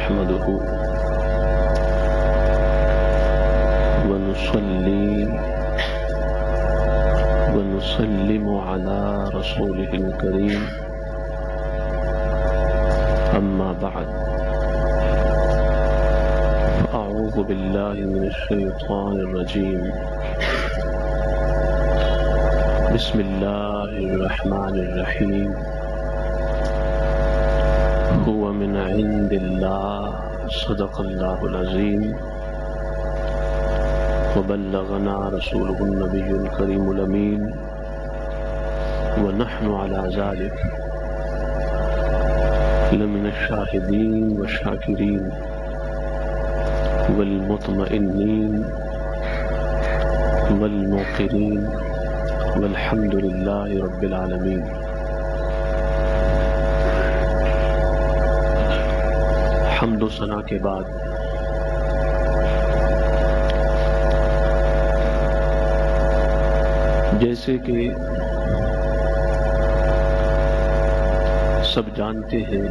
نحمده ونصلي ونسلم على رسوله الكريم أما بعد فأعوذ بالله من الشيطان الرجيم بسم الله الرحمن الرحيم هو من عند الله صدق الله العظيم وبلغنا رسوله النبي الكريم الأمين ونحن على ذلك لمن الشاهدين والشاكرين والمطمئنين والموقرين والحمد لله رب العالمين. حمد و ثنا کے بعد جیسے کہ سب جانتے ہیں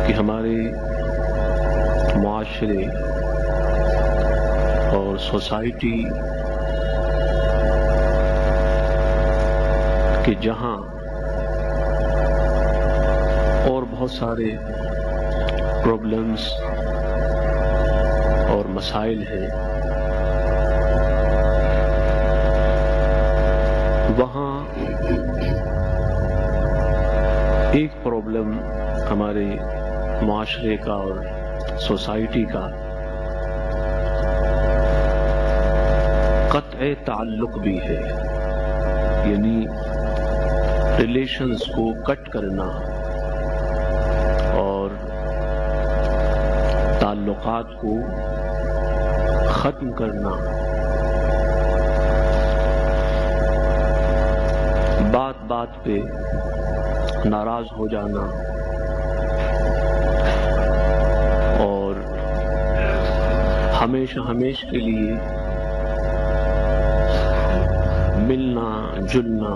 کہ ہمارے معاشرے اور سوسائٹی کہ جہاں اور بہت سارے پرابلمز اور مسائل ہیں، وہاں ایک پرابلم ہمارے معاشرے کا اور سوسائٹی کا قطع تعلق بھی ہے، یعنی ریلیشنز کو کٹ کرنا اور تعلقات کو ختم کرنا، بات بات پہ ناراض ہو جانا اور ہمیشہ کے لیے ملنا جلنا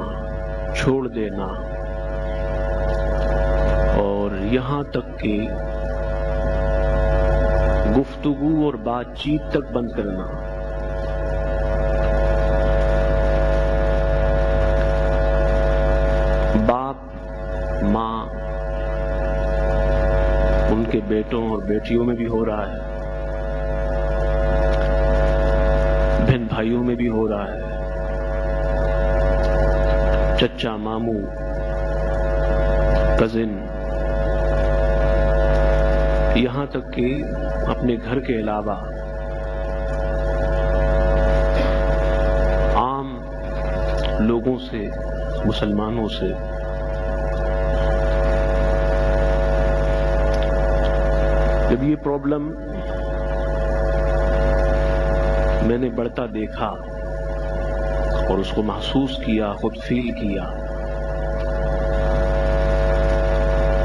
چھوڑ دینا، اور یہاں تک کہ گفتگو اور بات چیت تک بند کرنا، باپ ماں ان کے بیٹوں اور بیٹیوں میں بھی ہو رہا ہے، بہن بھائیوں میں بھی ہو رہا ہے، چچا ماموں کزن، یہاں تک کہ اپنے گھر کے علاوہ عام لوگوں سے، مسلمانوں سے جب یہ پرابلم میں نے بڑھتا دیکھا اور اس کو محسوس کیا، خود فیل کیا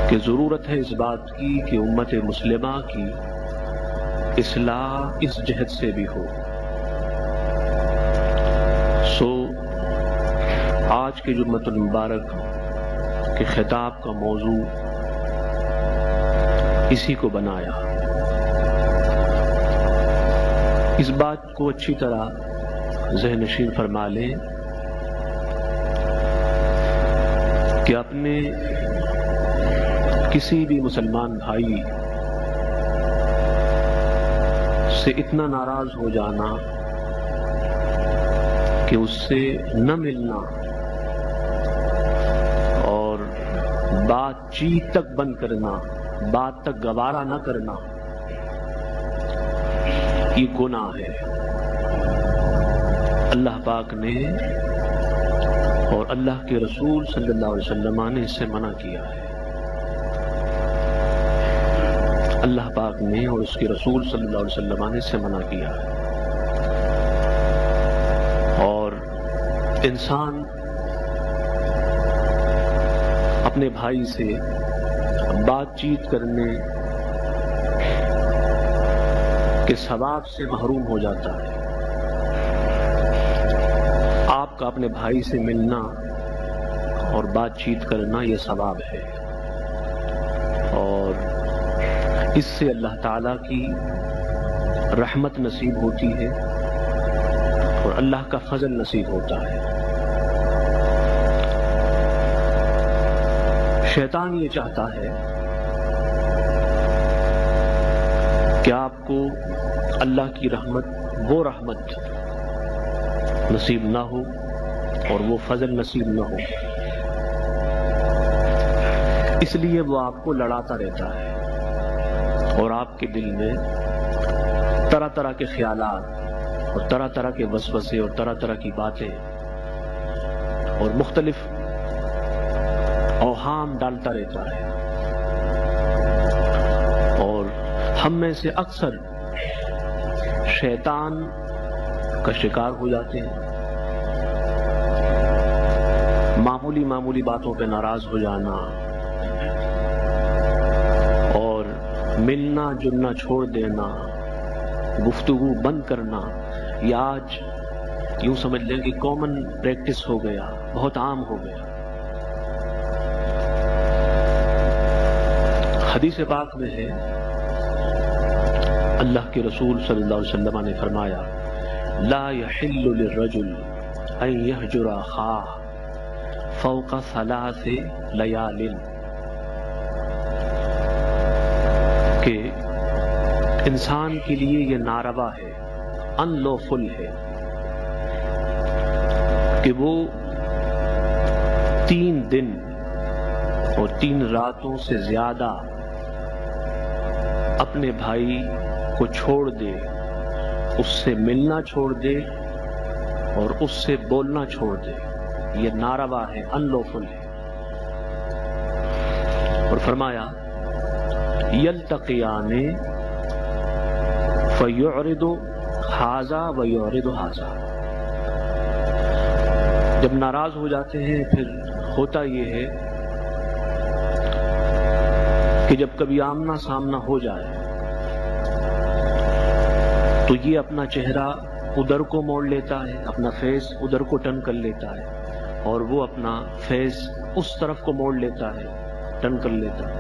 کہ ضرورت ہے اس بات کی کہ امت مسلمہ کی اصلاح اس جہت سے بھی ہو. آج کے جمعۃ المبارک کے خطاب کا موضوع اسی کو بنایا. اس بات کو اچھی طرح ذہن نشین فرما لیں کہ اپنے کسی بھی مسلمان بھائی سے اتنا ناراض ہو جانا کہ اس سے نہ ملنا اور بات چیت تک بند کرنا، بات تک گوارا نہ کرنا، یہ گناہ ہے. اللہ پاک نے اور اللہ کے رسول صلی اللہ علیہ وسلم نے اس سے منع کیا ہے. اللہ پاک نے اور اس کے رسول صلی اللہ علیہ وسلم نے اس سے منع کیا ہے. اور انسان اپنے بھائی سے بات چیت کرنے کے ثواب سے محروم ہو جاتا ہے. آپ کا اپنے بھائی سے ملنا اور بات چیت کرنا یہ ثواب ہے. اس سے اللہ تعالیٰ کی رحمت نصیب ہوتی ہے اور اللہ کا فضل نصیب ہوتا ہے۔ شیطان یہ چاہتا ہے کہ آپ کو اللہ کی رحمت، وہ رحمت نصیب نہ ہو اور وہ فضل نصیب نہ ہو، اس لیے وہ آپ کو لڑاتا رہتا ہے اور آپ کے دل میں طرح طرح کے خیالات اور طرح طرح کے وسوسے اور طرح طرح کی باتیں اور مختلف اوہام ڈالتا رہتا ہے، اور ہم میں سے اکثر شیطان کا شکار ہو جاتے ہیں۔ معمولی معمولی باتوں پہ ناراض ہو جانا اور ملنا جلنا چھوڑ دینا، گفتگو بند کرنا، یہ آج یوں سمجھ لیں کہ کامن پریکٹس ہو گیا، بہت عام ہو گیا۔ حدیث پاک میں ہے، اللہ کے رسول صلی اللہ علیہ وسلم نے فرمایا، لا يحل للرجل ان يهجر اخاه فوق 3 لیال، کہ انسان کے لیے یہ ناروا ہے، ان لوفل ہے کہ وہ 3 دن اور 3 راتوں سے زیادہ اپنے بھائی کو چھوڑ دے، اس سے ملنا چھوڑ دے اور اس سے بولنا چھوڑ دے، یہ ناروا ہے، ان لوفل ہے۔ اور فرمایا، یلتقیان فیعرض ھذا ویعرض ھذا، جب ناراض ہو جاتے ہیں پھر ہوتا یہ ہے کہ جب کبھی آمنا سامنا ہو جائے تو یہ اپنا چہرہ ادھر کو موڑ لیتا ہے، اپنا فیس ادھر کو ٹرن کر لیتا ہے، اور وہ اپنا فیس اس طرف کو موڑ لیتا ہے، ٹرن کر لیتا ہے۔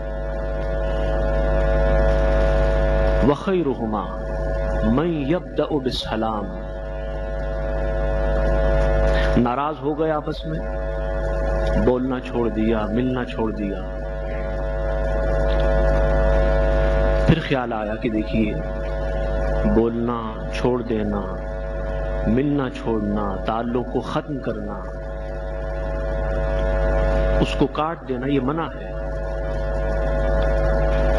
وَخَيْرُهُمَا مَنْ يَبْدَأُ بِالسَّلَامِ، ناراض ہو گئے آپس میں، بولنا چھوڑ دیا، ملنا چھوڑ دیا، پھر خیال آیا کہ دیکھیے بولنا چھوڑ دینا، ملنا چھوڑنا، تعلق کو ختم کرنا، اس کو کاٹ دینا، یہ منع ہے۔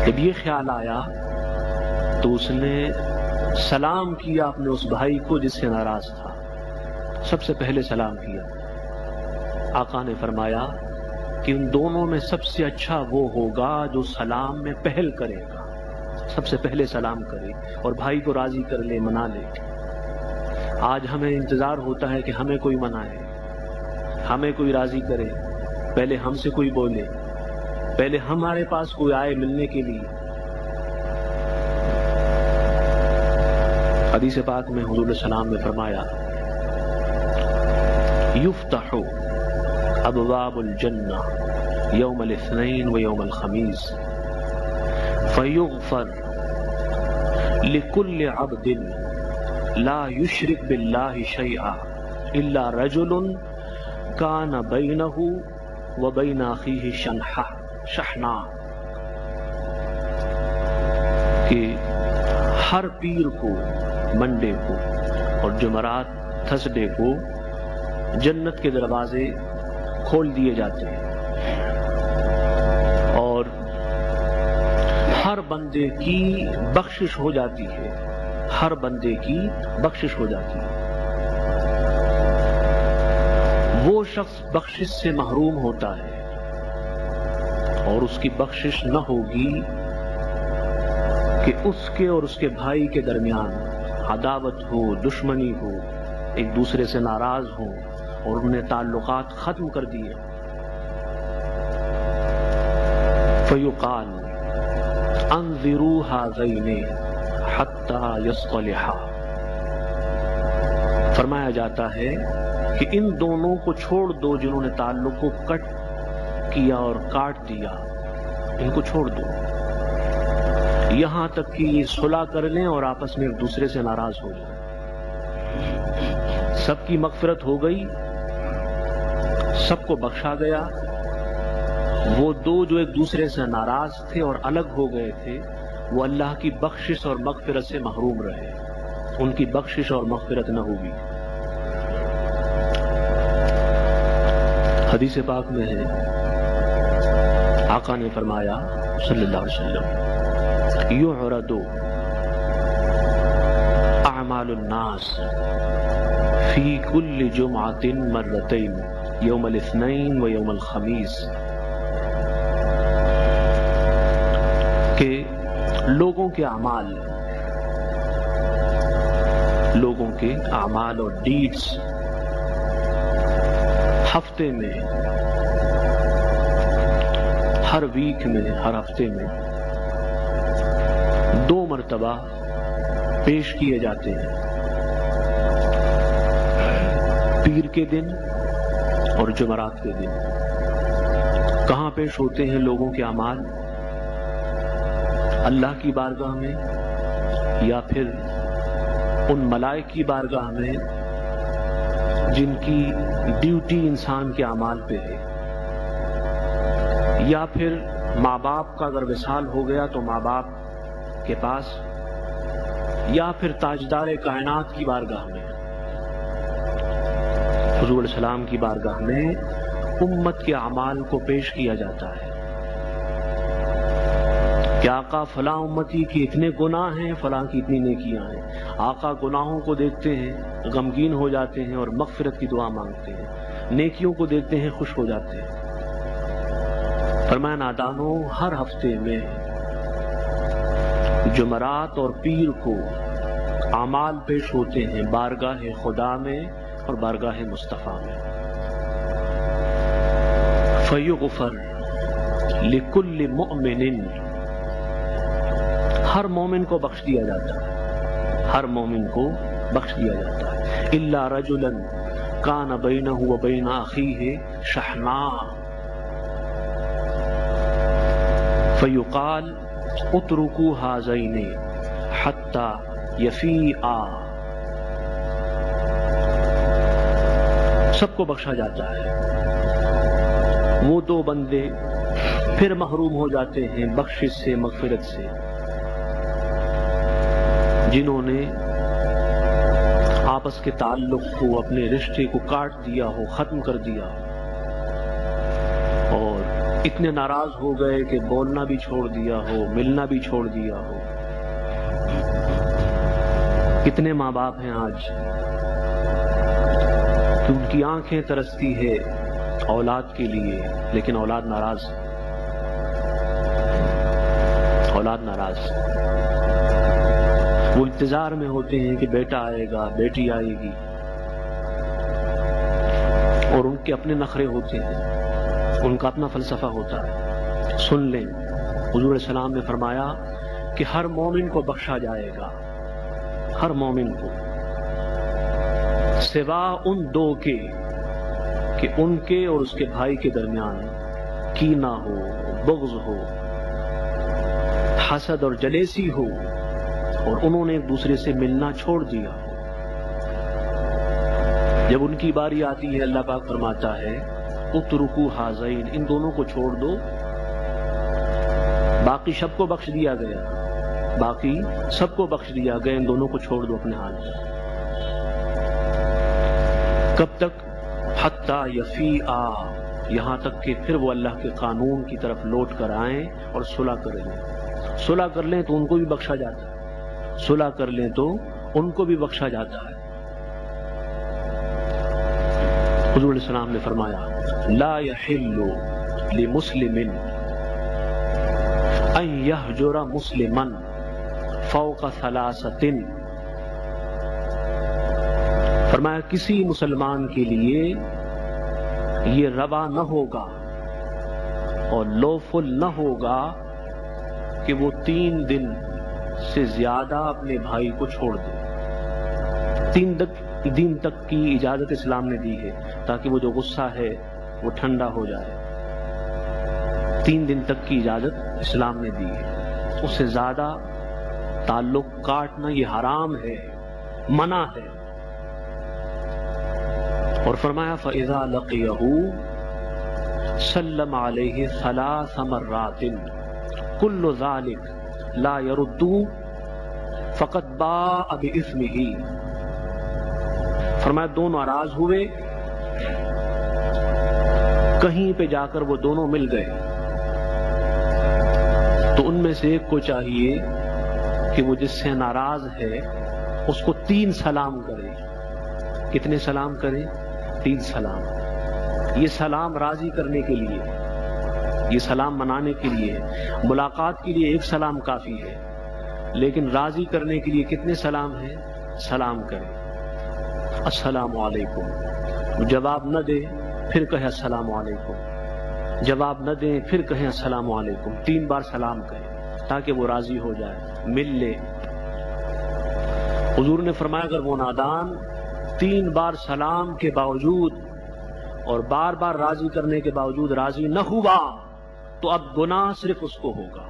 جب یہ خیال آیا تو اس نے سلام کیا اپنے اس بھائی کو جس سے ناراض تھا، سب سے پہلے سلام کیا۔ آقا نے فرمایا کہ ان دونوں میں سب سے اچھا وہ ہوگا جو سلام میں پہل کرے گا، سب سے پہلے سلام کرے اور بھائی کو راضی کر لے، منا لے۔ آج ہمیں انتظار ہوتا ہے کہ ہمیں کوئی منائے، ہمیں کوئی راضی کرے، پہلے ہم سے کوئی بولے، پہلے ہمارے پاس کوئی آئے ملنے کے لیے۔ حدیث پاک میں حضور صلی اللہ علیہ وسلم نے فرمایا، یفتح ابواب الجنہ یوم الاثنین و یوم الخمیس فیغفر لکل عبد لا یشرک باللہ شیئا الا رجل کان بینہ و بین اخیہ شحناء، کہ ہر پیر کو، منڈے کو اور جمعرات تھرسڈے کو جنت کے دروازے کھول دیے جاتے ہیں، اور ہر بندے کی بخشش ہو جاتی ہے، ہر بندے کی بخشش ہو جاتی ہے۔ وہ شخص بخشش سے محروم ہوتا ہے اور اس کی بخشش نہ ہوگی کہ اس کے اور اس کے بھائی کے درمیان عداوت ہو، دشمنی ہو، ایک دوسرے سے ناراض ہوں اور انہوں نے تعلقات ختم کر دیے۔ فیقال انظروا هذین حتی یصطلحا، فرمایا جاتا ہے کہ ان دونوں کو چھوڑ دو جنہوں نے تعلق کو کٹ کیا اور کاٹ دیا، ان کو چھوڑ دو، یہاں تک کہ یہ صلح کر لیں اور آپس میں ایک دوسرے سے ناراض ہو جائیں۔ سب کی مغفرت ہو گئی، سب کو بخشا گیا، وہ دو جو ایک دوسرے سے ناراض تھے اور الگ ہو گئے تھے وہ اللہ کی بخشش اور مغفرت سے محروم رہے، ان کی بخشش اور مغفرت نہ ہوگی۔ حدیث پاک میں ہے، آقا نے فرمایا صلی اللہ علیہ وسلم، یعرض اعمال الناس فی کل جمعۃ مرتین یوم الاثنین و یوم الخمیس، کہ لوگوں کے اعمال اور ڈیڈز ہفتے میں، ہر ویک میں، ہر ہفتے میں 2 مرتبہ پیش کیے جاتے ہیں، پیر کے دن اور جمعرات کے دن۔ کہاں پیش ہوتے ہیں لوگوں کے اعمال؟ اللہ کی بارگاہ میں، یا پھر ان ملائک کی بارگاہ میں جن کی ڈیوٹی انسان کے اعمال پہ ہے، یا پھر ماں باپ کا اگر وصال ہو گیا تو ماں باپ کے پاس، یا پھر تاجدار کائنات کی بارگاہ میں، حضور علیہ السلام کی بارگاہ میں امت کے اعمال کو پیش کیا جاتا ہے کہ آقا فلاں امتی کی اتنے گناہ ہیں، فلاں کی اتنی نیکیاں ہیں۔ آقا گناہوں کو دیکھتے ہیں، غمگین ہو جاتے ہیں اور مغفرت کی دعا مانگتے ہیں، نیکیوں کو دیکھتے ہیں، خوش ہو جاتے ہیں۔ فرمایا نادانوں، ہر ہفتے میں جمعرات اور پیر کو اعمال پیش ہوتے ہیں بارگاہ خدا میں اور بارگاہ مصطفیٰ میں، فیغفر لکل مؤمن، ہر مومن کو بخش دیا جاتا ہے، ہر مومن کو بخش دیا جاتا ہے، الا رجلا کان بینہ و بین اخیہ شحناء فیقال اترکوا ھذین حتی یفیئا، سب کو بخشا جاتا ہے۔ وہ 2 بندے پھر محروم ہو جاتے ہیں بخشش سے، مغفرت سے، جنہوں نے آپس کے تعلق کو، اپنے رشتے کو کاٹ دیا ہو، ختم کر دیا ہو، اور اتنے ناراض ہو گئے کہ بولنا بھی چھوڑ دیا ہو، ملنا بھی چھوڑ دیا ہو۔ کتنے ماں باپ ہیں آج کہ ان کی آنکھیں ترستی ہے اولاد کے لیے، لیکن اولاد ناراض، اولاد ناراض، وہ انتظار میں ہوتے ہیں کہ بیٹا آئے گا، بیٹی آئے گی، اور ان کے اپنے نخرے ہوتے ہیں، ان کا اپنا فلسفہ ہوتا ہے۔ سن لیں، حضور علیہ السلام نے فرمایا کہ ہر مومن کو بخشا جائے گا، ہر مومن کو، سوا ان 2 کے کہ ان کے اور اس کے بھائی کے درمیان کینہ ہو، بغض ہو، حسد اور جلیسی ہو، اور انہوں نے ایک دوسرے سے ملنا چھوڑ دیا ہو۔ جب ان کی باری آتی ہے، اللہ پاک فرماتا ہے اترکوا ھذین، ان دونوں کو چھوڑ دو، باقی سب کو بخش دیا گیا، باقی سب کو بخش دیا گیا، ان دونوں کو چھوڑ دو اپنے حال پر۔ کب تک؟ حتی یفیئا، یہاں تک کہ پھر وہ اللہ کے قانون کی طرف لوٹ کر آئیں اور صلح کر لیں۔ صلح کر لیں تو ان کو بھی بخشا جاتا ہے، صلح کر لیں تو ان کو بھی بخشا جاتا ہے۔ حضور علیہ السلام نے فرمایا لا یحل لمسلم ان یہجر مسلما فوق 3، فرمایا کسی مسلمان کے لیے یہ روا نہ ہوگا اور لوفل نہ ہوگا کہ وہ 3 دن سے زیادہ اپنے بھائی کو چھوڑ دے۔ 3 دن تک کی اجازت اسلام نے دی ہے تاکہ وہ جو غصہ ہے وہ ٹھنڈا ہو جائے۔ 3 دن تک کی اجازت اسلام نے دی ہے۔ اس سے زیادہ تعلق کاٹنا یہ حرام ہے، منع ہے۔ اور فرمایا فَإِذَا لَقِيَهُ سَلَّمَ عَلَيْهِ 3 مرات كُلُّ ذَلِكَ لَا يَرُدُّ فَقَدْ بَاءَ بِإِثْمِهِ۔ فرمایا دو ناراض ہوئے، کہیں پہ جا کر وہ دونوں مل گئے، تو ان میں سے ایک کو چاہیے کہ وہ جس سے ناراض ہے اس کو 3 سلام کرے۔ کتنے سلام کرے؟ 3 سلام۔ یہ سلام راضی کرنے کے لیے، یہ سلام منانے کے لیے، ملاقات کے لیے 1 سلام کافی ہے، لیکن راضی کرنے کے لیے کتنے سلام ہیں؟ سلام کرے۔ السلام علیکم، جواب نہ دے پھر کہے السلام علیکم، جواب نہ دیں پھر کہیں السلام علیکم، 3 بار سلام کرے تاکہ وہ راضی ہو جائے، مل لے۔ حضور نے فرمایا اگر وہ نادان 3 بار سلام کے باوجود اور بار بار راضی کرنے کے باوجود راضی نہ ہوا تو اب گناہ صرف اس کو ہوگا،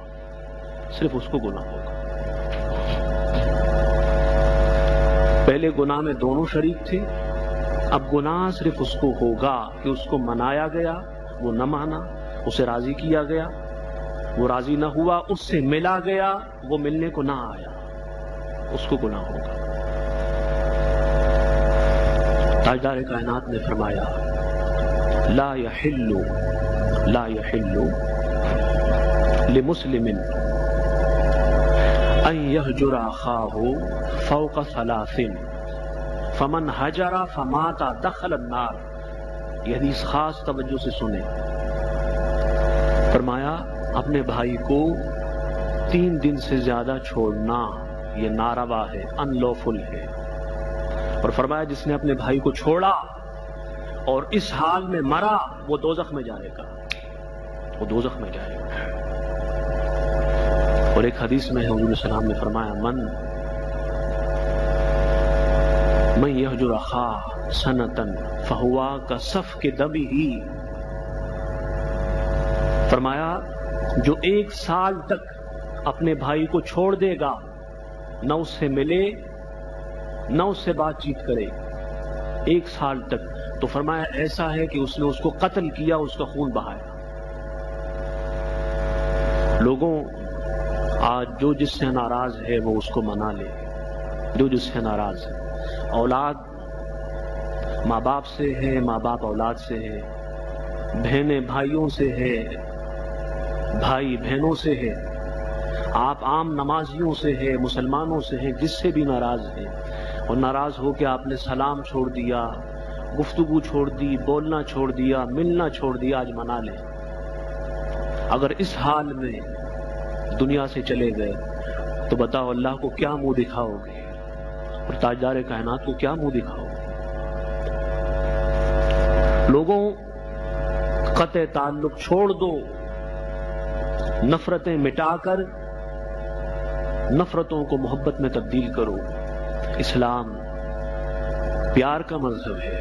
صرف اس کو گناہ ہوگا۔ پہلے گناہ میں دونوں شریک تھے، اب گناہ صرف اس کو ہوگا کہ اس کو منایا گیا، وہ نہ مانا، اسے راضی کیا گیا، وہ راضی نہ ہوا، اس سے ملا گیا، وہ ملنے کو نہ آیا، اس کو گناہ ہوگا۔ تاجدار کائنات نے فرمایا لا يحل لمسلم ان يهجر اخاه فوق 3 فمن هجر فمات دخل النار۔ یہ حدیث خاص توجہ سے سنیں۔ فرمایا اپنے بھائی کو 3 دن سے زیادہ چھوڑنا یہ ناروا ہے، ان لوفل ہے۔ اور فرمایا جس نے اپنے بھائی کو چھوڑا اور اس حال میں مرا وہ دوزخ میں جائے گا، وہ دوزخ میں جائے گا۔ اور ایک حدیث میں حضور صلی اللہ علیہ وسلم نے فرمایا من یہجر اخاہ سنۃ فہو کسفک دمہ۔ فرمایا جو 1 سال تک اپنے بھائی کو چھوڑ دے گا، نہ اس سے ملے نہ اس سے بات چیت کرے 1 سال تک، تو فرمایا ایسا ہے کہ اس نے اس کو قتل کیا، اس کا خون بہایا۔ لوگوں آج جو جس سے ناراض ہے وہ اس کو منا لے، جو جس سے ناراض ہے۔ اولاد ماں باپ سے ہے، ماں باپ اولاد سے ہے، بہنیں بھائیوں سے ہے، بھائی بہنوں سے ہے، آپ عام نمازیوں سے ہے، مسلمانوں سے ہیں، جس سے بھی ناراض ہے، اور ناراض ہو کے آپ نے سلام چھوڑ دیا، گفتگو چھوڑ دی، بولنا چھوڑ دیا، ملنا چھوڑ دیا، آج منا لیں۔ اگر اس حال میں دنیا سے چلے گئے تو بتاؤ اللہ کو کیا منہ دکھاؤ گے، اور تاجدار کائنات کو کیا منہ دکھاؤ گے؟ لوگوں قطع تعلق چھوڑ دو، نفرتیں مٹا کر نفرتوں کو محبت میں تبدیل کرو۔ اسلام پیار کا مذہب ہے،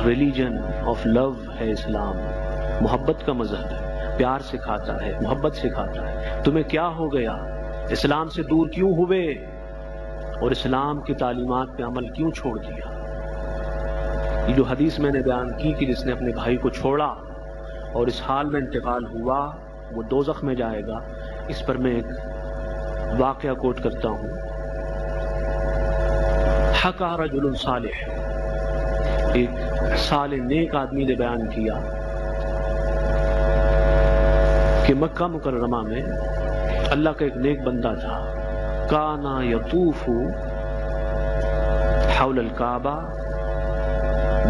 ریلیجن آف لو ہے اسلام، محبت کا مذہب ہے، پیار سکھاتا ہے، محبت سکھاتا ہے۔ تمہیں کیا ہو گیا؟ اسلام سے دور کیوں ہوئے؟ اور اسلام کی تعلیمات پہ عمل کیوں چھوڑ دیا؟ یہ جو حدیث میں نے بیان کی کہ جس نے اپنے بھائی کو چھوڑا اور اس حال میں انتقال ہوا وہ دوزخ میں جائے گا، اس پر میں ایک واقعہ کوٹ کرتا ہوں۔ حکا رجل صالح، ایک صالح نیک آدمی نے بیان کیا کہ مکہ مکرمہ میں اللہ کا ایک نیک بندہ تھا، کانا یطوف حول الکعبہ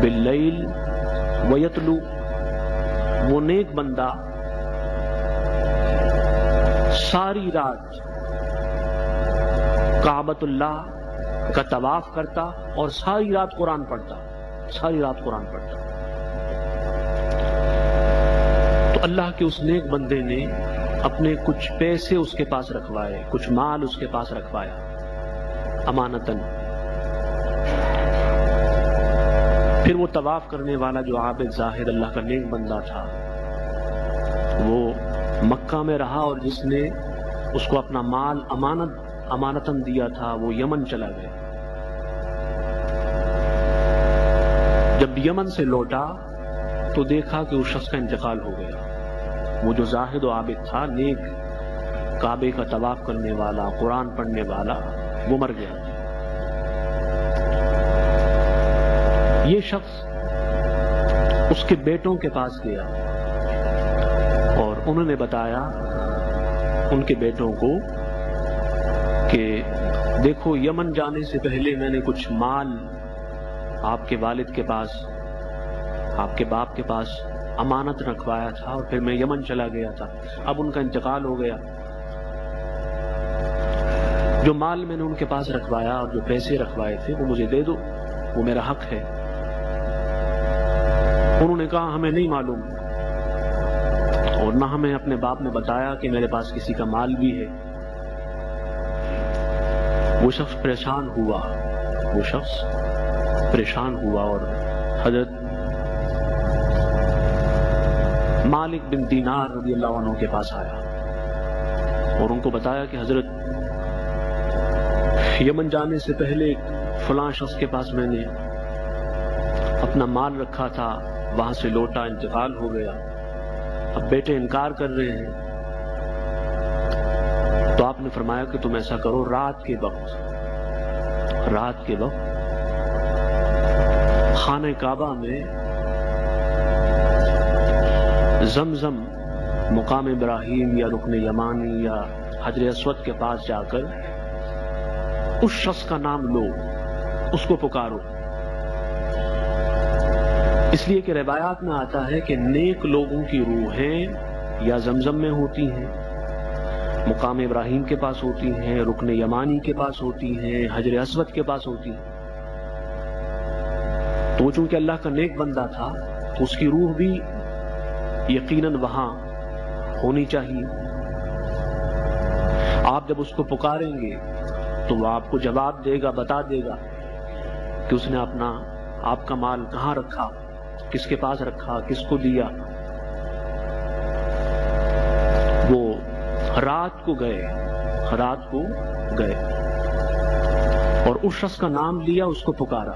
باللیل ویتلو۔ وہ نیک بندہ ساری رات کعبۃ اللہ کا طواف کرتا اور ساری رات قرآن پڑھتا، ساری رات قرآن پڑھتا۔ تو اللہ کے اس نیک بندے نے اپنے کچھ پیسے اس کے پاس رکھوائے، کچھ مال اس کے پاس رکھوایا امانتاً۔ پھر وہ طواف کرنے والا جو عابد زاہد اللہ کا نیک بندہ تھا وہ مکہ میں رہا، اور جس نے اس کو اپنا مال امانتاً دیا تھا، وہ یمن چلا گیا۔ جب یمن سے لوٹا تو دیکھا کہ اس شخص کا انتقال ہو گیا۔ وہ جو زاہد و عابد تھا، نیک، کعبے کا طواف کرنے والا، قرآن پڑھنے والا، وہ مر گیا۔ یہ شخص اس کے بیٹوں کے پاس گیا اور انہوں نے بتایا ان کے بیٹوں کو کہ دیکھو، یمن جانے سے پہلے میں نے کچھ مال آپ کے والد کے پاس، آپ کے باپ کے پاس امانت رکھوایا تھا، اور پھر میں یمن چلا گیا تھا، اب ان کا انتقال ہو گیا۔ جو مال میں نے ان کے پاس رکھوایا اور جو پیسے رکھوائے تھے وہ مجھے دے دو، وہ میرا حق ہے۔ انہوں نے کہا ہمیں نہیں معلوم، اور نہ ہمیں اپنے باپ نے بتایا کہ میرے پاس کسی کا مال بھی ہے۔ وہ شخص پریشان ہوا اور حضرت مالک بن دینار رضی اللہ عنہ کے پاس آیا اور ان کو بتایا کہ حضرت، یمن جانے سے پہلے فلاں شخص کے پاس میں نے اپنا مال رکھا تھا، وہاں سے لوٹا، انتقال ہو گیا، اب بیٹے انکار کر رہے ہیں۔ تو آپ نے فرمایا کہ تم ایسا کرو، رات کے وقت خانہ کعبہ میں زمزم، مقام ابراہیم یا رکن یمانی یا حجر اسود کے پاس جا کر اس شخص کا نام لو، اس کو پکارو، اس لیے کہ روایات میں آتا ہے کہ نیک لوگوں کی روحیں یا زمزم میں ہوتی ہیں، مقام ابراہیم کے پاس ہوتی ہیں، رکن یمانی کے پاس ہوتی ہیں، حجر اسود کے پاس ہوتی ہیں۔ تو وہ چونکہ اللہ کا نیک بندہ تھا تو اس کی روح بھی یقیناً وہاں ہونی چاہیے۔ آپ جب اس کو پکاریں گے تو وہ آپ کو جواب دے گا، بتا دے گا کہ اس نے آپ کا مال کہاں رکھا، کس کے پاس رکھا، کس کو دیا۔ وہ رات کو گئے اور اس شخص کا نام لیا، اس کو پکارا،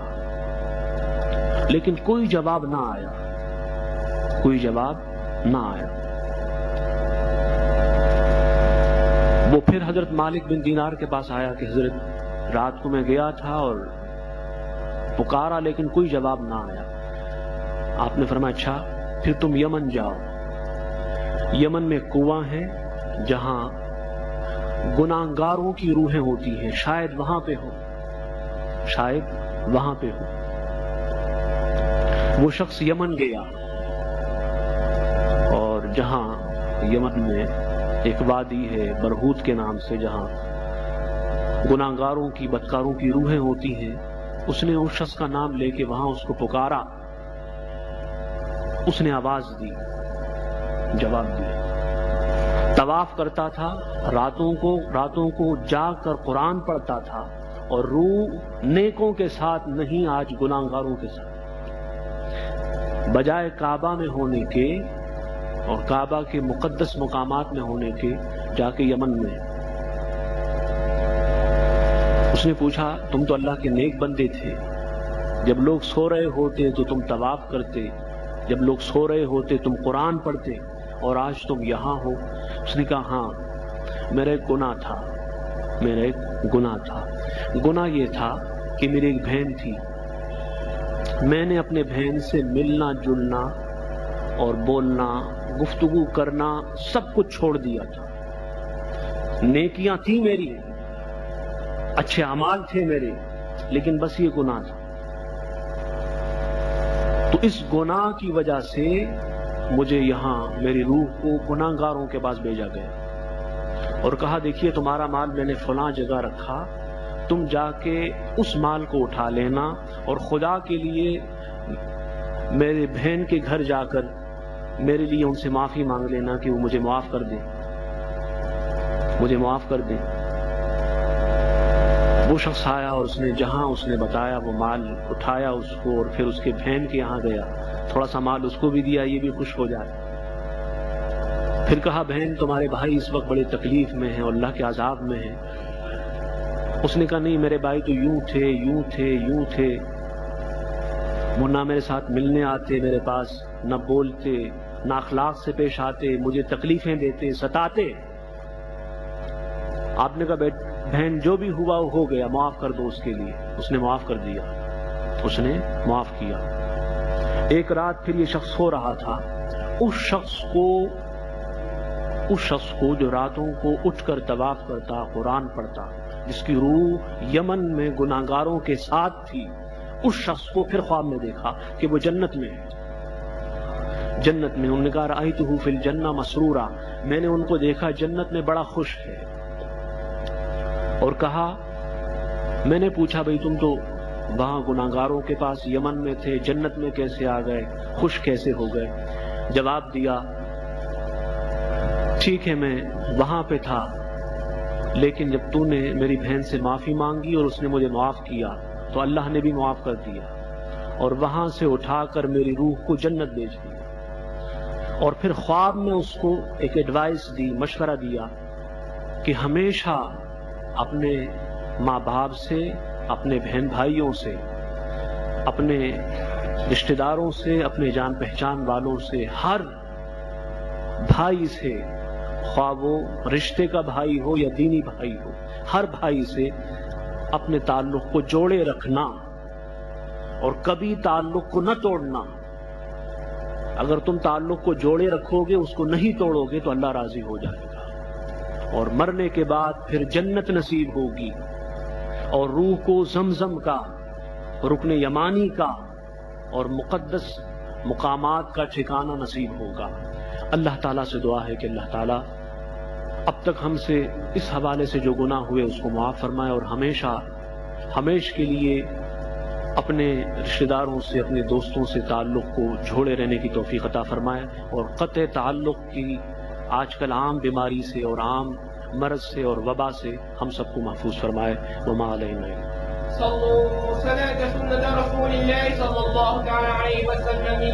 لیکن کوئی جواب نہ آیا۔ وہ پھر حضرت مالک بن دینار کے پاس آیا کہ حضرت، رات کو میں گیا تھا اور پکارا لیکن کوئی جواب نہ آیا۔ آپ نے فرمایا اچھا، پھر تم یمن جاؤ، یمن میں کنواں ہے جہاں گناہگاروں کی روحیں ہوتی ہیں، شاید وہاں پہ ہو۔ وہ شخص یمن گیا اور جہاں یمن میں ایک وادی ہے برہوت کے نام سے، جہاں گناہگاروں کی، بدکاروں کی روحیں ہوتی ہیں، اس نے اس شخص کا نام لے کے وہاں اس کو پکارا، اس نے آواز دی، جواب دیا۔ طواف کرتا تھا، راتوں کو جاگ کر قرآن پڑھتا تھا، اور روح نیکوں کے ساتھ نہیں، آج گناہگاروں کے ساتھ۔ بجائے کعبہ میں ہونے کے اور کعبہ کے مقدس مقامات میں ہونے کے، جا کے یمن میں۔ اس نے پوچھا تم تو اللہ کے نیک بندے تھے، جب لوگ سو رہے ہوتے تو تم طواف کرتے، جب لوگ سو رہے ہوتے تم قرآن پڑھتے، اور آج تم یہاں ہو۔ اس نے کہا ہاں، میرا ایک گناہ تھا۔ گناہ یہ تھا کہ میری ایک بہن تھی، میں نے اپنے بہن سے ملنا جلنا اور بولنا، گفتگو کرنا سب کچھ چھوڑ دیا تھا۔ نیکیاں تھیں میری، اچھے اعمال تھے میرے، لیکن بس یہ گناہ تھا۔ تو اس گناہ کی وجہ سے مجھے یہاں میری روح کو گناہگاروں کے پاس بھیجا گیا اور کہا دیکھیے تمہارا مال میں نے فلاں جگہ رکھا، تم جا کے اس مال کو اٹھا لینا، اور خدا کے لیے میرے بہن کے گھر جا کر میرے لیے ان سے معافی مانگ لینا کہ وہ مجھے معاف کر دیں۔ وہ شخص آیا اور اس نے جہاں اس نے بتایا وہ مال اٹھایا اس کو، اور پھر اس کے بہن کے یہاں گیا، تھوڑا سا مال اس کو بھی دیا، یہ بھی خوش ہو جائے۔ پھر کہا بہن تمہارے بھائی اس وقت بڑی تکلیف میں ہیں اور اللہ کے عذاب میں ہیں. اس نے کہا نہیں میرے بھائی تو یوں تھے یوں تھے یوں تھے، وہ نہ میرے ساتھ ملنے آتے میرے پاس، نہ بولتے، نہ اخلاق سے پیش آتے، مجھے تکلیفیں دیتے، ستاتے. آپ نے کہا بہن جو بھی ہوا وہ ہو گیا، معاف کر دو اس کے لیے. اس نے معاف کر دیا، اس نے معاف کیا. ایک رات پھر یہ شخص سو رہا تھا. اس شخص کو جو راتوں کو اٹھ کر طواف کرتا، قرآن پڑھتا، جس کی روح یمن میں گناہگاروں کے ساتھ تھی، اس شخص کو پھر خواب میں دیکھا کہ وہ جنت میں ہے. جنت میں انہوں نے کہا رأیتہ فی الجنہ مسرورا، میں نے ان کو دیکھا جنت میں بڑا خوش ہے. اور کہا میں نے پوچھا بھئی تم تو وہاں گناہگاروں کے پاس یمن میں تھے، جنت میں کیسے آ گئے، خوش کیسے ہو گئے؟ جواب دیا ٹھیک ہے میں وہاں پہ تھا، لیکن جب تو نے میری بہن سے معافی مانگی اور اس نے مجھے معاف کیا تو اللہ نے بھی معاف کر دیا اور وہاں سے اٹھا کر میری روح کو جنت بھیج دی. اور پھر خواب میں اس کو ایک ایڈوائس دی، مشورہ دیا کہ ہمیشہ اپنے ماں باپ سے، اپنے بہن بھائیوں سے، اپنے رشتہ داروں سے، اپنے جان پہچان والوں سے، ہر بھائی سے، خواہ وہ رشتے کا بھائی ہو یا دینی بھائی ہو، ہر بھائی سے اپنے تعلق کو جوڑے رکھنا اور کبھی تعلق کو نہ توڑنا. اگر تم تعلق کو جوڑے رکھو گے، اس کو نہیں توڑو گے تو اللہ راضی ہو جائے گا اور مرنے کے بعد پھر جنت نصیب ہوگی اور روح کو زمزم کا، رکن یمانی کا اور مقدس مقامات کا ٹھکانہ نصیب ہوگا. اللہ تعالیٰ سے دعا ہے کہ اللہ تعالیٰ اب تک ہم سے اس حوالے سے جو گناہ ہوئے اس کو معاف فرمائے اور ہمیشہ کے لیے اپنے رشتہ داروں سے، اپنے دوستوں سے تعلق کو جوڑے رہنے کی توفیق عطا فرمائے اور قطع تعلق کی آج کل عام بیماری سے اور عام مرض سے اور وبا سے ہم سب کو محفوظ فرمائے. وما علینا صلوا صلاة سنة رسول الله صلى الله تعالى عليه وسلم.